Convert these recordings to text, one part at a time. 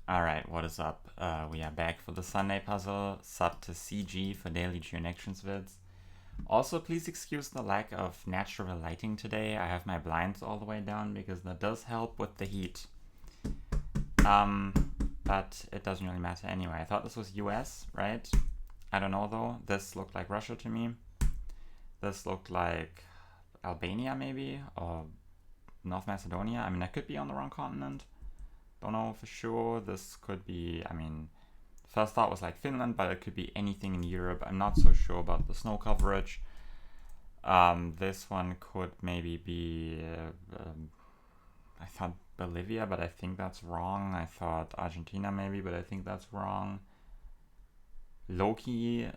Alright, what is up? We are back for the Sunday puzzle, sub to CG for daily Geonections vids. Also, please excuse the lack of natural lighting today. I have my blinds all the way down because that does help with the heat. But it doesn't really matter anyway. I thought this was US, right? I don't know though. This looked like Russia to me. This looked like Albania maybe, or North Macedonia. I mean, I could be on the wrong continent. Don't know for sure. This could be, first thought was like Finland, but it could be anything in Europe. I'm not so sure about the snow coverage. This one could maybe be, I thought Bolivia, but I think that's wrong. I thought Argentina maybe, but I think that's wrong. Loki,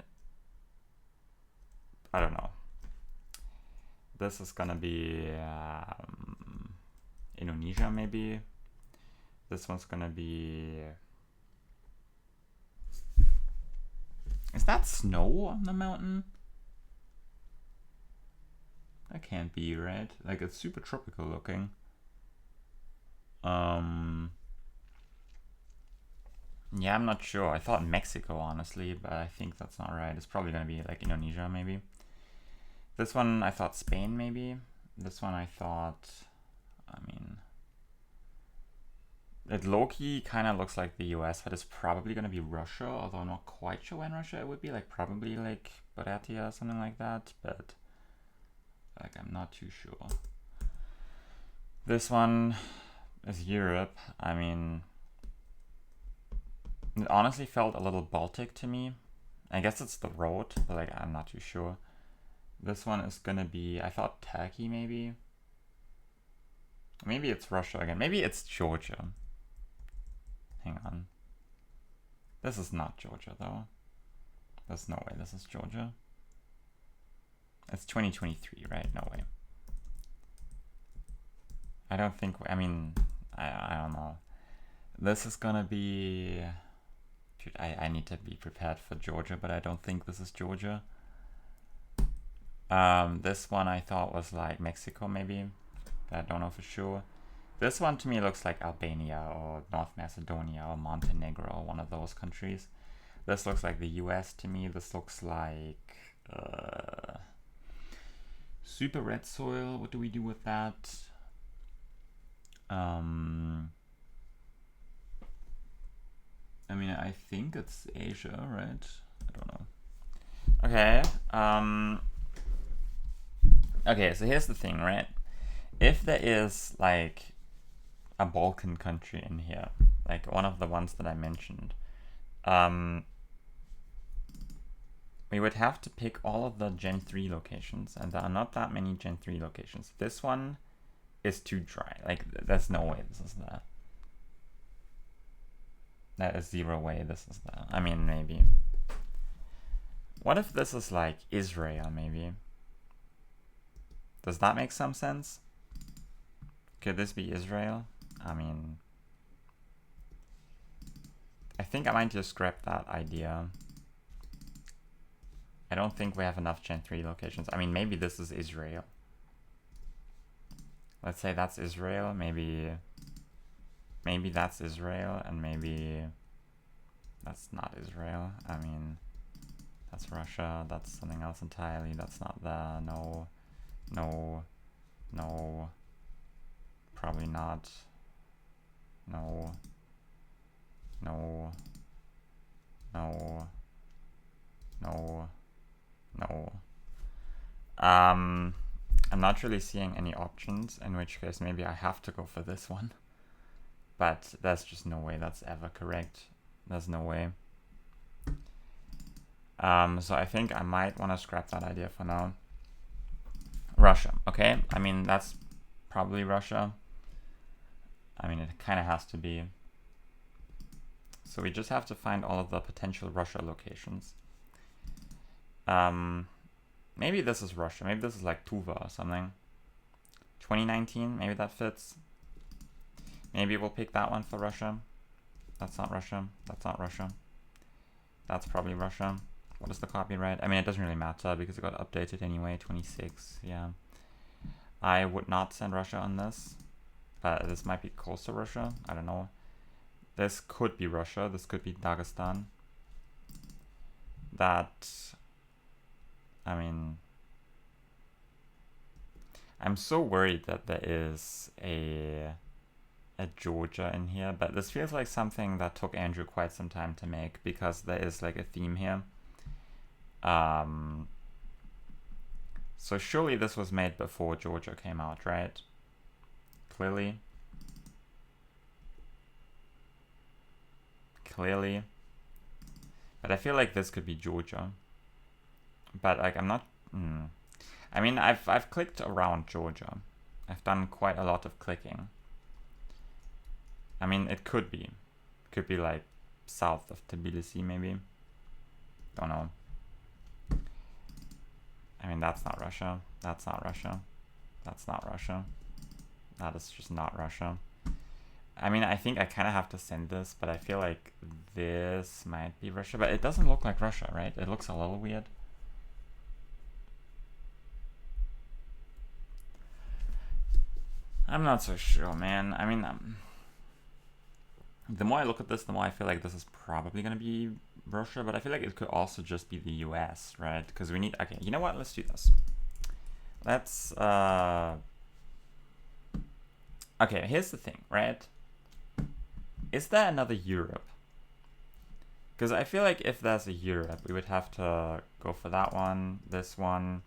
I don't know. This is gonna be Indonesia maybe. This one's gonna be... Is that snow on the mountain? That can't be, right? Like, it's super tropical looking. Yeah, I'm not sure. I thought Mexico, honestly, but I think that's not right. It's probably gonna be like Indonesia, maybe. This one, I thought Spain, maybe. This one, I thought... It low-key kind of looks like the US, but it's probably going to be Russia, although I'm not quite sure when Russia it would be, like probably like Buryatia or something like that, but like I'm not too sure. This one is Europe. I mean, it honestly felt a little Baltic to me. I guess it's the road, but like I'm not too sure. This one is going to be, I thought Turkey maybe. Maybe it's Russia again. Maybe it's Georgia. Hang on. This is not Georgia, though. There's no way this is Georgia. It's 2023, right? No way. I don't think... I mean, I don't know. This is gonna be... Dude, I need to be prepared for Georgia, but I don't think this is Georgia. This one I thought was like Mexico, maybe. But I don't know for sure. This one to me looks like Albania or North Macedonia or Montenegro or one of those countries. This looks like the US to me. This looks like super red soil. What do we do with that? I mean, I think it's Asia, right? I don't know. Okay. Okay, so here's the thing, right? If there is like a Balkan country in here, like one of the ones that I mentioned, we would have to pick all of the Gen 3 locations, and there are not that many Gen 3 locations. This one is too dry. Like, there's no way this is there. There is zero way this is there. I mean, maybe. What if this is like Israel, maybe? Does that make some sense? Could this be Israel? I mean, I think I might just scrap that idea. I don't think we have enough Gen 3 locations. I mean, maybe this is Israel. Let's say that's Israel. Maybe that's Israel, and maybe that's not Israel. I mean, that's Russia. That's something else entirely. That's not there. No. Probably not. No. I'm not really seeing any options, in which case maybe I have to go for this one. But there's just no way that's ever correct. There's no way. So I think I might want to scrap that idea for now. Russia, okay? I mean, that's probably Russia. I mean, it kind of has to be. So we just have to find all of the potential Russia locations. Maybe this is Russia. Maybe this is like Tuva or something. 2019, maybe that fits. Maybe we'll pick that one for Russia. That's not Russia. That's not Russia. That's probably Russia. What is the copyright? I mean, it doesn't really matter because it got updated anyway. 26, yeah. I would not send Russia on this. But this might be close to Russia. I don't know. This could be Russia. This could be Dagestan. That, I mean, I'm so worried that there is a Georgia in here, but this feels like something that took Andrew quite some time to make because there is like a theme here. So surely this was made before Georgia came out, right? Clearly. But I feel like this could be Georgia. But like I'm not. I mean, I've clicked around Georgia. I've done quite a lot of clicking. I mean, it could be. Could be like south of Tbilisi, maybe. Don't know. I mean, that's not Russia. That's not Russia. That's not Russia. That is just not Russia. I mean, I think I kind of have to send this, but I feel like this might be Russia. But it doesn't look like Russia, right? It looks a little weird. I'm not so sure, man. I mean, the more I look at this, the more I feel like this is probably going to be Russia, but I feel like it could also just be the US, right? Because we need... Okay, you know what? Let's do this. Let's... Okay, here's the thing, right? Is there another Europe? Because I feel like if there's a Europe, we would have to go for that one, this one,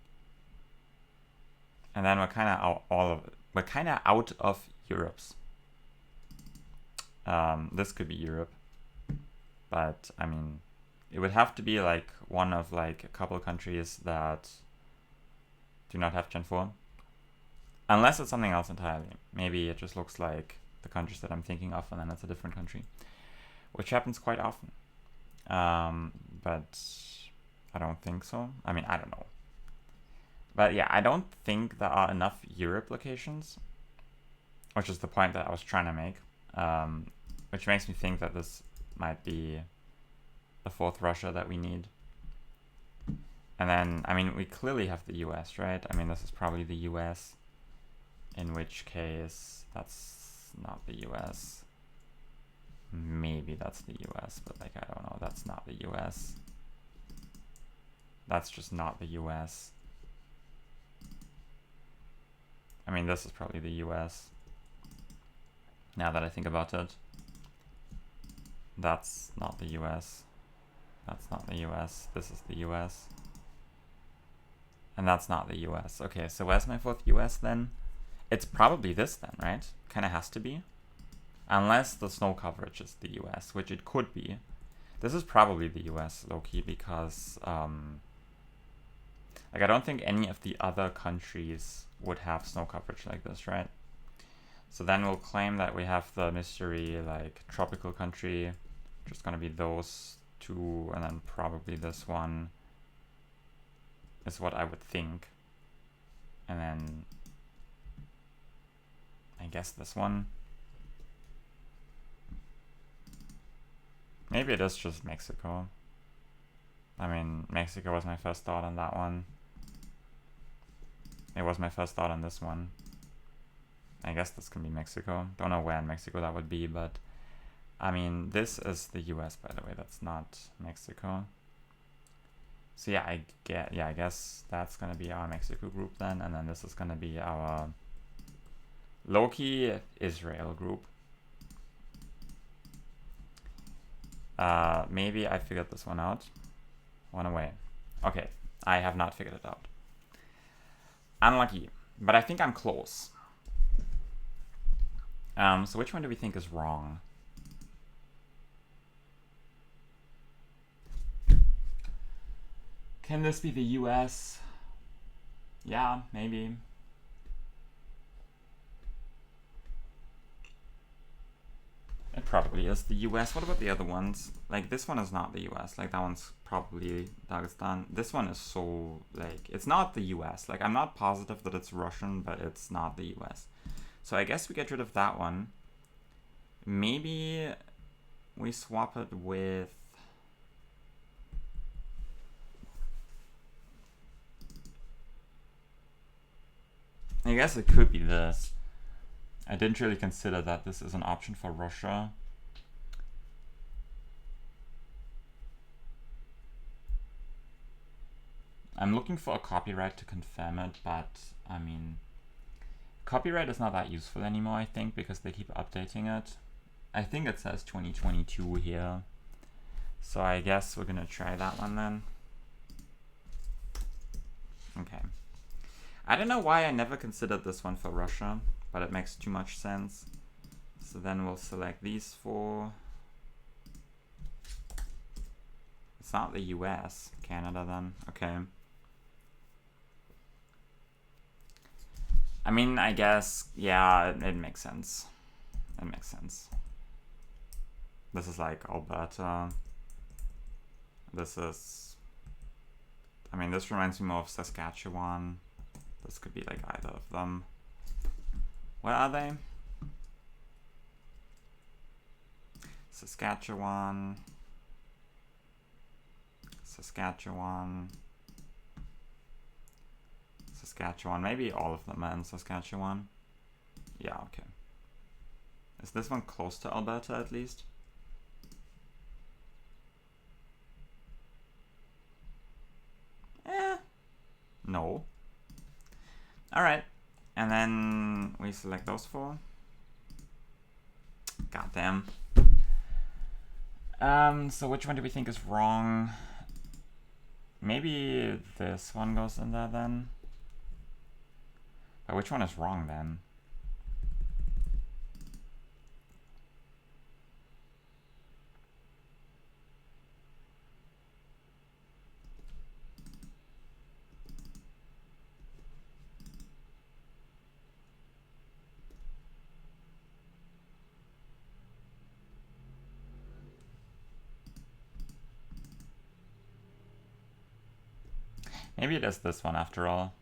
and then we're kind of out we're kind of out of Europes. This could be Europe, but I mean, it would have to be like one of like a couple of countries that do not have Gen 4. Unless it's something else entirely. Maybe it just looks like the countries that I'm thinking of and then it's a different country. Which happens quite often. But I don't think so. I mean, I don't know. But yeah, I don't think there are enough Europe locations. Which is the point that I was trying to make. Which makes me think that this might be the fourth Russia that we need. And then, I mean, we clearly have the US, right? I mean, this is probably the US. In which case, that's not the US. Maybe that's the US, but like, I don't know. That's not the US. That's just not the US. I mean, this is probably the US. Now that I think about it. That's not the US. That's not the US. This is the US. And that's not the US. Okay, so where's my fourth US then? It's probably this then, right? Kind of has to be. Unless the snow coverage is the US, which it could be. This is probably the US, low-key, because like I don't think any of the other countries would have snow coverage like this, right? So then we'll claim that we have the mystery like tropical country, which is gonna be those two, and then probably this one is what I would think. And then I guess this one. Maybe it is just Mexico. I mean, Mexico was my first thought on that one. It was my first thought on this one. I guess this can be Mexico. Don't know where in Mexico that would be, but I mean, this is the US, by the way. That's not Mexico. So yeah, I guess that's gonna be our Mexico group then, and then this is gonna be our low-key Israel group. Maybe I figured this one out. One away. Okay, I have not figured it out. Unlucky, but I think I'm close. So which one do we think is wrong? Can this be the US? Yeah, maybe. It probably is the US. What about the other ones? Like, this one is not the US. Like, that one's probably Dagestan. This one is so, like, it's not the US. Like, I'm not positive that it's Russian, but it's not the US. So I guess we get rid of that one. Maybe we swap it with... I guess it could be this. I didn't really consider that this is an option for Russia. I'm looking for a copyright to confirm it, but I mean, copyright is not that useful anymore, I think, because they keep updating it. I think it says 2022 here. So I guess we're gonna try that one then. Okay. I don't know why I never considered this one for Russia, but it makes too much sense. So then we'll select these four. It's not the US, Canada then, okay. I mean, I guess, yeah, it makes sense. It makes sense. This is like Alberta. This is, I mean, this reminds me more of Saskatchewan. This could be like either of them. Where are they? Saskatchewan. Saskatchewan. Saskatchewan. Maybe all of them are in Saskatchewan. Yeah, okay. Is this one close to Alberta at least? No. Alright. And then we select those four. Goddamn. So which one do we think is wrong? Maybe this one goes in there then. But which one is wrong then? Maybe it is this one after all.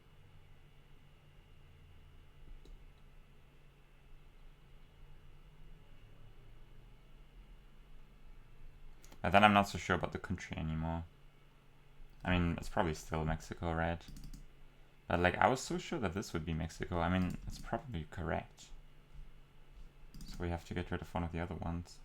But then I'm not so sure about the country anymore. I mean, it's probably still Mexico, right? But like, I was so sure that this would be Mexico. I mean, it's probably correct. So we have to get rid of one of the other ones.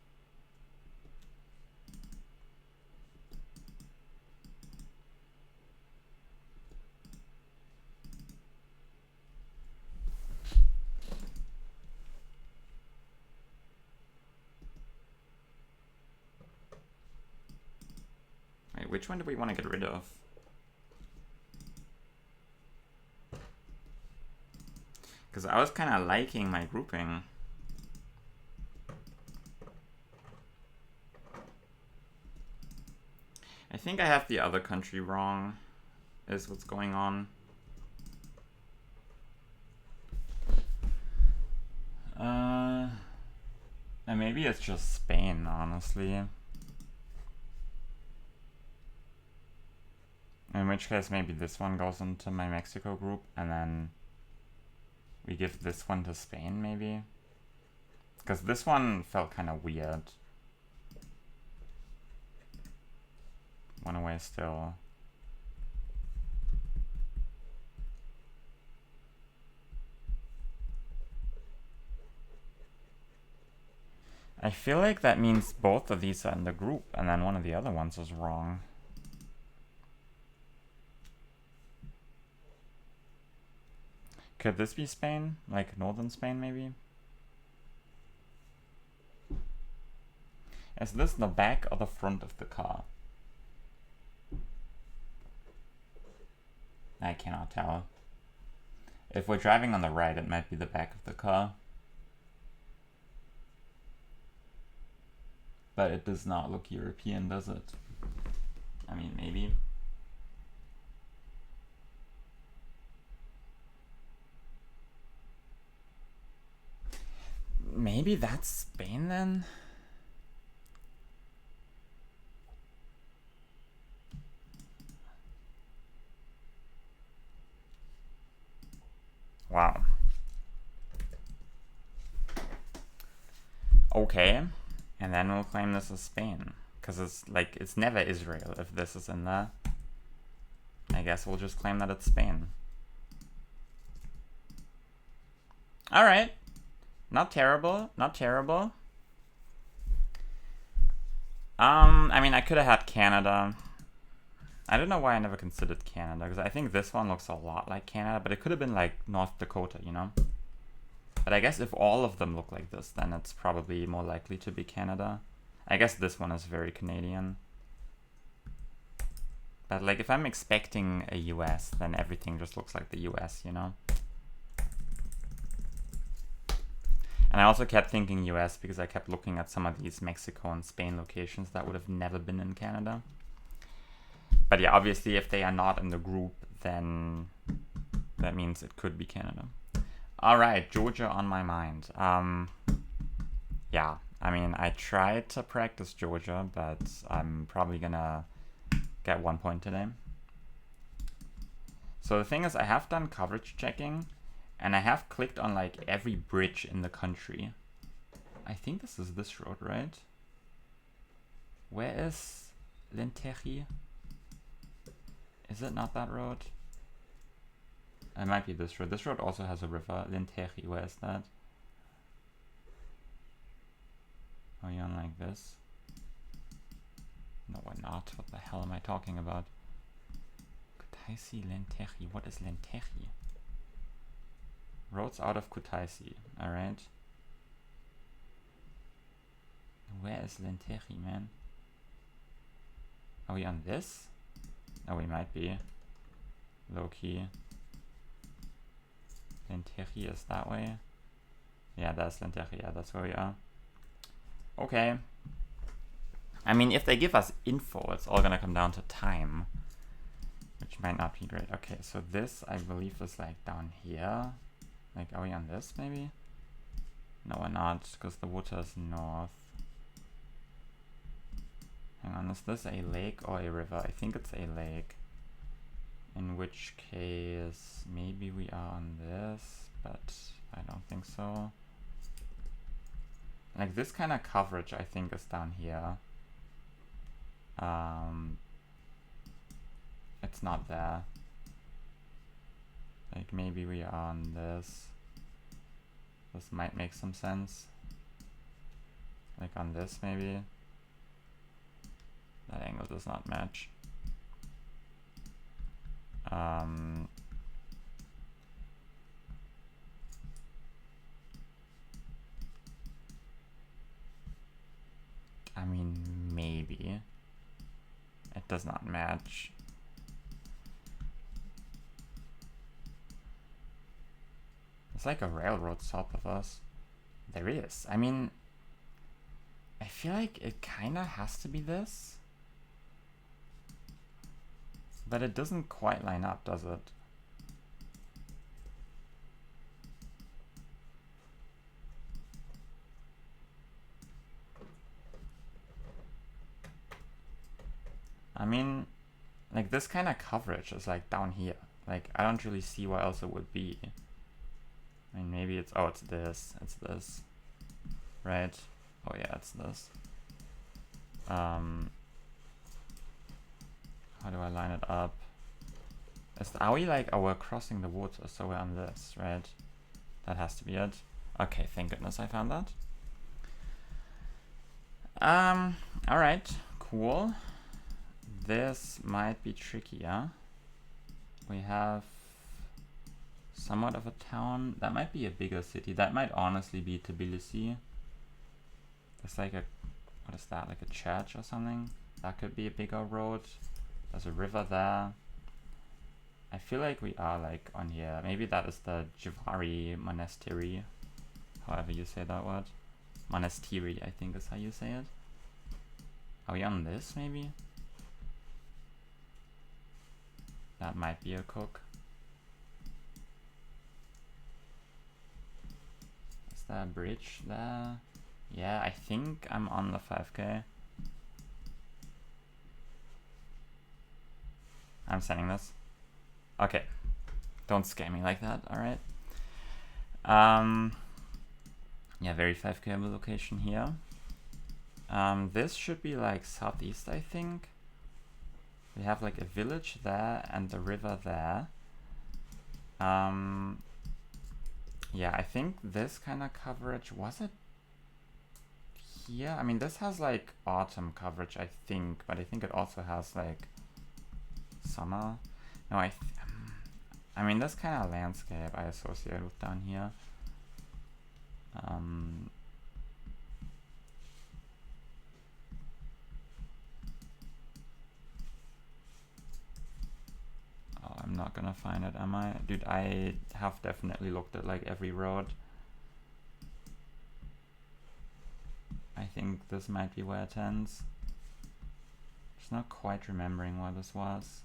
Wait, which one do we want to get rid of? Because I was kind of liking my grouping. I think I have the other country wrong, is what's going on. And maybe it's just Spain, honestly. In which case, maybe this one goes into my Mexico group, and then we give this one to Spain, maybe? Because this one felt kind of weird. One away still. I feel like that means both of these are in the group, and then one of the other ones is wrong. Could this be Spain? Like northern Spain, maybe? Is this the back or the front of the car? I cannot tell. If we're driving on the right, it might be the back of the car. But it does not look European, does it? I mean, maybe. Maybe that's Spain then? Wow. Okay. And then we'll claim this as Spain. Because it's like, it's never Israel if this is in there. I guess we'll just claim that it's Spain. Alright. Not terrible. Not terrible. I mean, I could have had Canada. I don't know why I never considered Canada, because I think this one looks a lot like Canada, but it could have been like North Dakota, you know? But I guess if all of them look like this, then it's probably more likely to be Canada. I guess this one is very Canadian. But like if I'm expecting a US, then everything just looks like the US, you know? And I also kept thinking US because I kept looking at some of these Mexico and Spain locations that would have never been in Canada. But yeah, obviously if they are not in the group, then that means it could be Canada. All right, Georgia on my mind. Yeah, I mean, I tried to practice Georgia, but I'm probably gonna get 1 point today. So the thing is, I have done coverage checking, and I have clicked on like every bridge in the country. I think this is this road, right? Where is Lenteji? Is it not that road? It might be this road. This road also has a river. Lenteji, where is that? Are you on like this? No, we're not. What the hell am I talking about? Kutaisi, Lenteji. What is Lenteji? Roads out of Kutaisi. Alright. Where is Lenteji, man? Are we on this? Oh, we might be. Low key. Lenteji is that way. Yeah, that's Lenteji. Yeah, that's where we are. Okay. I mean, if they give us info, it's all gonna come down to time, which might not be great. Okay, so this, I believe, is like down here. Like, are we on this, maybe? No, we're not, because the water is north. Hang on, is this a lake or a river? I think it's a lake. In which case, maybe we are on this, but I don't think so. Like, this kind of coverage, I think, is down here. It's not there. Like, maybe we are on this. This might make some sense. Like on this, maybe. That angle does not match. I mean, maybe. It does not match. It's like a railroad south of us. There is. I mean, I feel like it kind of has to be this. But it doesn't quite line up, does it? I mean, like this kind of coverage is like down here. Like, I don't really see what else it would be. I mean, maybe it's, oh, it's this, right? Oh yeah, it's this. How do I line it up? Are we like, oh, we're crossing the water, so we're on this, right? That has to be it. Okay, thank goodness I found that. All right, cool. This might be trickier. We have somewhat of a town. That might be a bigger city. That might honestly be Tbilisi. There's like a, what is that? Like a church or something? That could be a bigger road. There's a river there. I feel like we are like on here. Maybe that is the Jivari Monastery. However you say that word. Monastery, I think is how you say it. Are we on this maybe? That might be a cook. Is there a bridge there? Yeah, I think I'm on the 5K. I'm sending this. Okay. Don't scare me like that, alright? Yeah, very 5K location here. This should be like southeast, I think. We have like a village there and the river there. Yeah, I think this kind of coverage, was it here? I mean, this has like autumn coverage, I think, but I think it also has like summer. No, I mean, this kind of landscape I associate with down here. Oh, I'm not gonna find it, am I? Dude, I have definitely looked at like every road. I think this might be where it ends. Just not quite remembering where this was.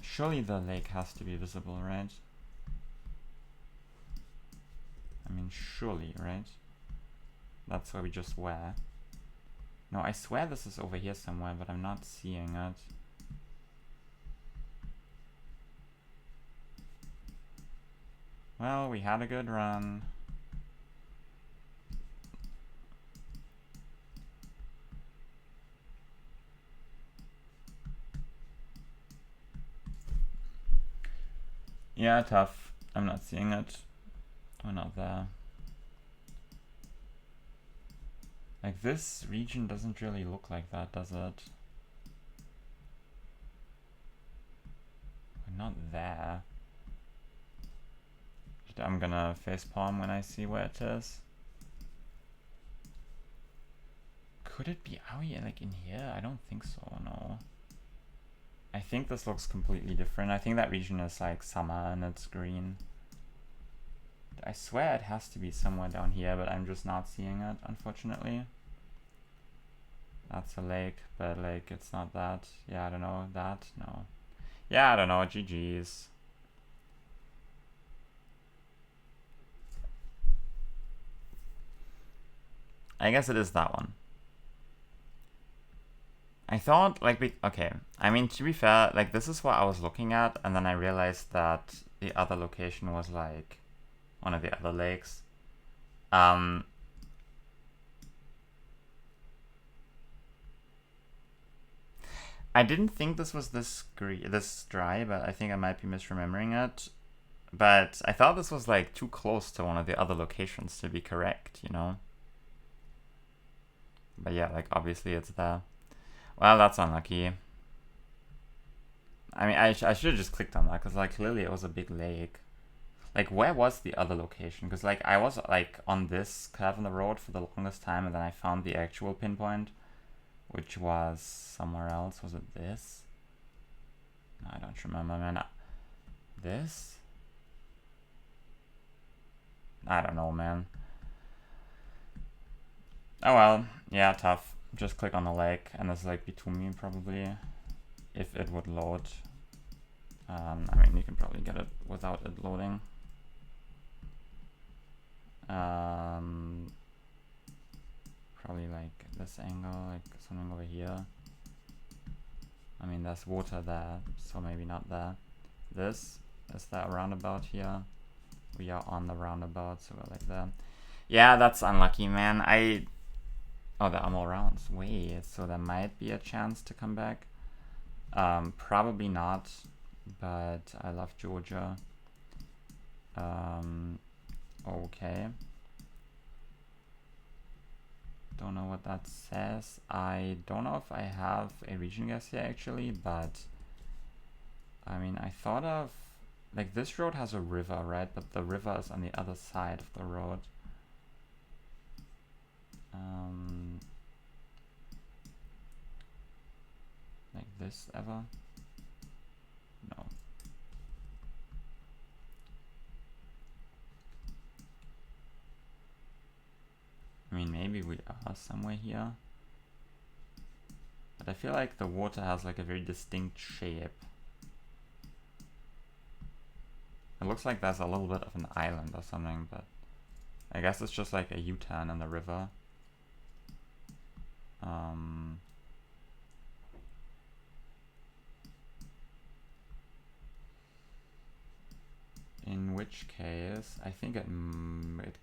Surely the lake has to be visible, right? I mean, surely, right? That's where we just were. No, I swear this is over here somewhere, but I'm not seeing it. Well, we had a good run. Yeah, tough. I'm not seeing it. We're not there. Like, this region doesn't really look like that, does it? We're not there. I'm gonna facepalm when I see where it is. Could it be out here, like in here? I don't think so, no. I think this looks completely different. I think that region is like summer and it's green. I swear it has to be somewhere down here, but I'm just not seeing it, unfortunately. That's a lake, but like it's not that. Yeah, I don't know. That? No. Yeah, I don't know. GG's. I guess it is that one. I thought, like, okay. I mean, to be fair, like, this is what I was looking at, and then I realized that the other location was, like, one of the other lakes. I didn't think this was this dry, but I think I might be misremembering it. But I thought this was, like, too close to one of the other locations to be correct, you know? But yeah, like, obviously it's there. Well, that's unlucky. I mean, I should have just clicked on that, because, like, clearly it was a big lake. Like, where was the other location? Because, like, I was, like, on this curve in the road for the longest time, and then I found the actual pinpoint, which was somewhere else. Was it this? No, I don't remember, man. This? I don't know, man. Oh well, yeah, tough. Just click on the lake, and it's, like, between me, probably, if it would load. I mean, you can probably get it without it loading. Probably like this angle, like something over here. I mean, there's water there, so maybe not there. This is that roundabout here. We are on the roundabout, so we're like there. Yeah, that's unlucky, man. Oh, there are more rounds. Wait, so there might be a chance to come back. Probably not, but I love Georgia. Okay. Don't know what that says. I don't know if I have a region guess here actually, but I mean, I thought of, like, this road has a river, right? But the river is on the other side of the road. Like this ever? No. I mean, maybe we are somewhere here. But I feel like the water has like a very distinct shape. It looks like there's a little bit of an island or something, but I guess it's just like a U-turn in the river. In which case, I think it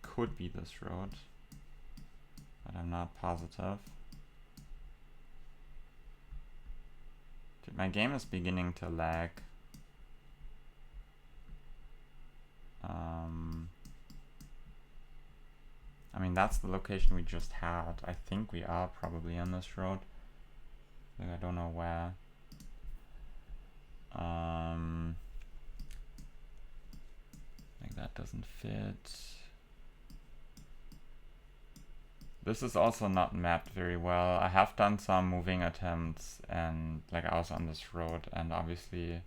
could be this road, but I'm not positive. Dude, my game is beginning to lag. I mean, that's the location we just had. I think we are probably on this road. Like, I don't know where. Like, that doesn't fit. This is also not mapped very well. I have done some moving attempts and like I was on this road, and obviously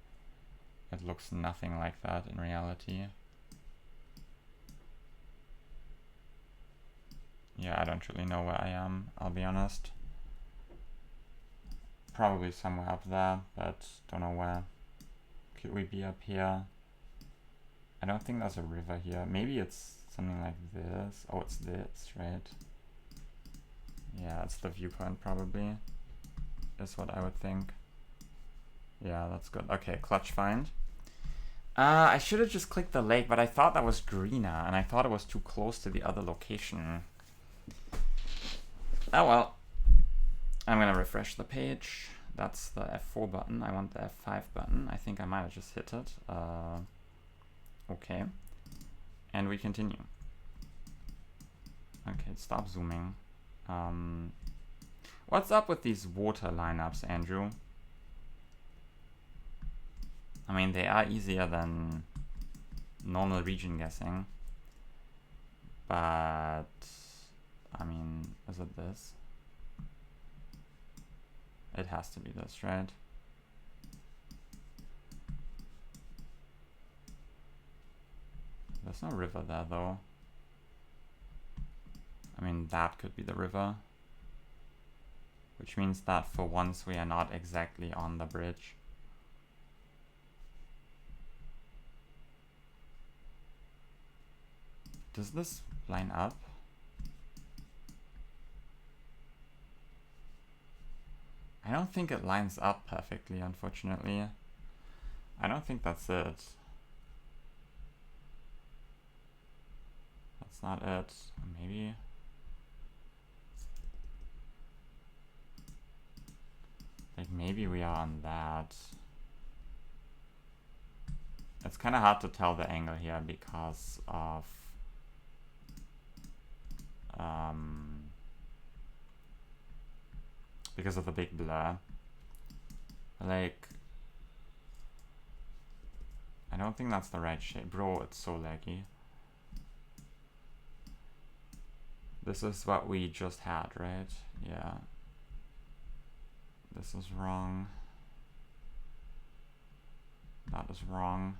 it looks nothing like that in reality. Yeah, I don't really know where I am, I'll be honest. Probably somewhere up there, but don't know where. Could we be up here? I don't think there's a river here. Maybe it's something like this. Oh, it's this, right? Yeah, it's the viewpoint probably, is what I would think. Yeah, that's good. Okay, clutch find. I should have just clicked the lake, but I thought that was greener, and I thought it was too close to the other location. Oh well. I'm gonna refresh the page. That's the F4 button. I want the F5 button. I think I might have just hit it. Okay. And we continue. Okay, stop zooming. What's up with these water lineups, Andrew? I mean, they are easier than normal region guessing. But, I mean, is it this? It has to be this, right? There's no river there, though. I mean, that could be the river. Which means that for once we are not exactly on the bridge. Does this line up? I don't think it lines up perfectly, unfortunately. I don't think that's it. That's not it. Maybe. Like, maybe we are on that. It's kind of hard to tell the angle here because of the big blur. Like, I don't think that's the right shape. Bro, it's so laggy. This is what we just had, right? Yeah. This is wrong. That is wrong.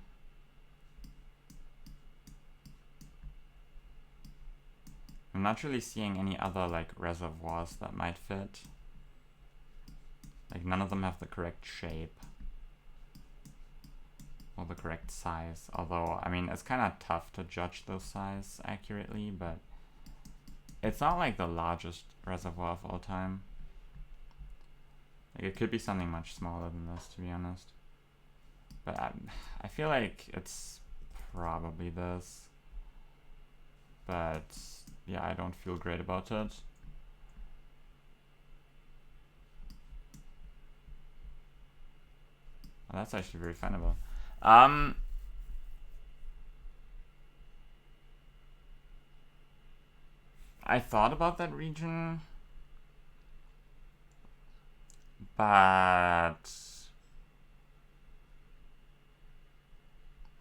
I'm not really seeing any other like reservoirs that might fit. Like, none of them have the correct shape or the correct size. Although, I mean, it's kind of tough to judge those size accurately, but it's not like the largest reservoir of all time. Like, it could be something much smaller than this, to be honest. But I feel like it's probably this. But yeah, I don't feel great about it. Well, that's actually very findable. I thought about that region, but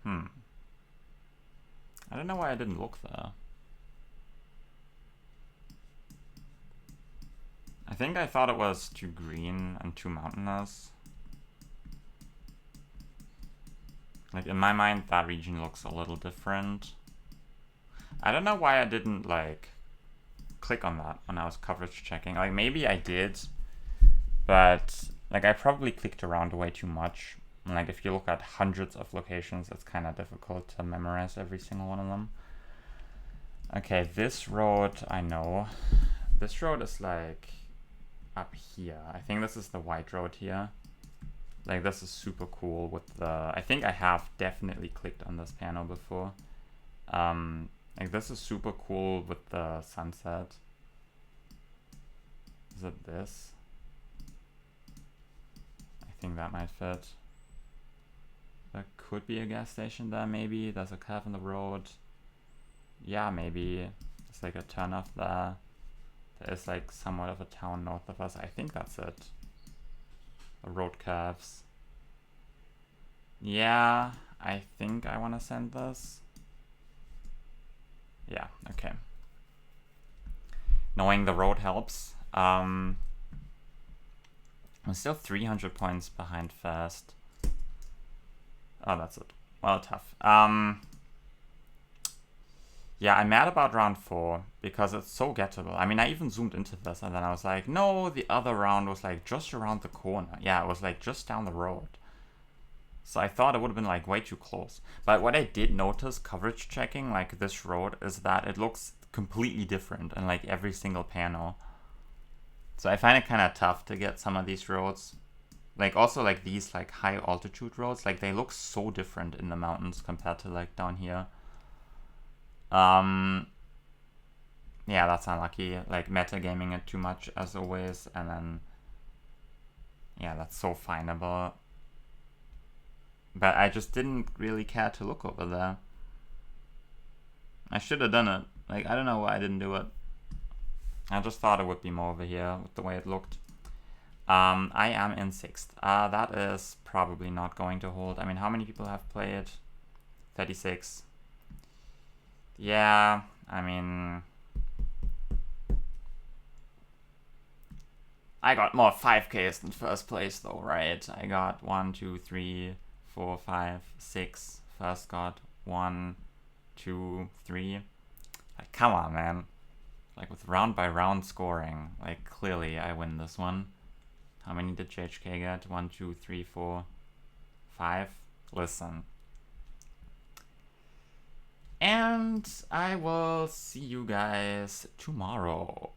I don't know why I didn't look there. I think I thought it was too green and too mountainous. Like, in my mind, that region looks a little different. I don't know why I didn't, like, click on that when I was coverage checking. Like, maybe I did, but, like, I probably clicked around way too much. And, like, if you look at hundreds of locations, it's kind of difficult to memorize every single one of them. Okay, this road, I know. This road is, like, up here. I think this is the white road here. Like, this is super cool with the... I think I have definitely clicked on this panel before. Like, this is super cool with the sunset. Is it this? I think that might fit. There could be a gas station there, maybe. There's a curve in the road. Yeah, maybe. There's like a turnoff there. There is like somewhat of a town north of us. I think that's it. The road curves. Yeah, I think I want to send this. Yeah, okay. Knowing the road helps. I'm still 300 points behind first. Oh, that's it. Well, tough. Yeah, I'm mad about round 4 because it's so gettable. I mean, I even zoomed into this and then I was like, no, the other round was like just around the corner. Yeah, it was like just down the road. So I thought it would have been like way too close. But what I did notice coverage checking like this road is that it looks completely different in like every single panel. So I find it kind of tough to get some of these roads. Like also like these like high altitude roads, like they look so different in the mountains compared to like down here. Yeah, that's unlucky. Like metagaming it too much as always, and then yeah, that's so findable. But I just didn't really care to look over there. I should have done it. Like, I don't know why I didn't do it. I just thought it would be more over here with the way it looked. I am in 6th. That is probably not going to hold. I mean, how many people have played? 36. Yeah, I mean... I got more 5Ks than first place though, right? I got 1, 2, 3, 4, 5, 6. First got 1, 2, 3. Like, come on, man. Like, with round by round scoring, like, clearly I win this one. How many did JHK get? 1, 2, 3, 4, 5? Listen. And I will see you guys tomorrow.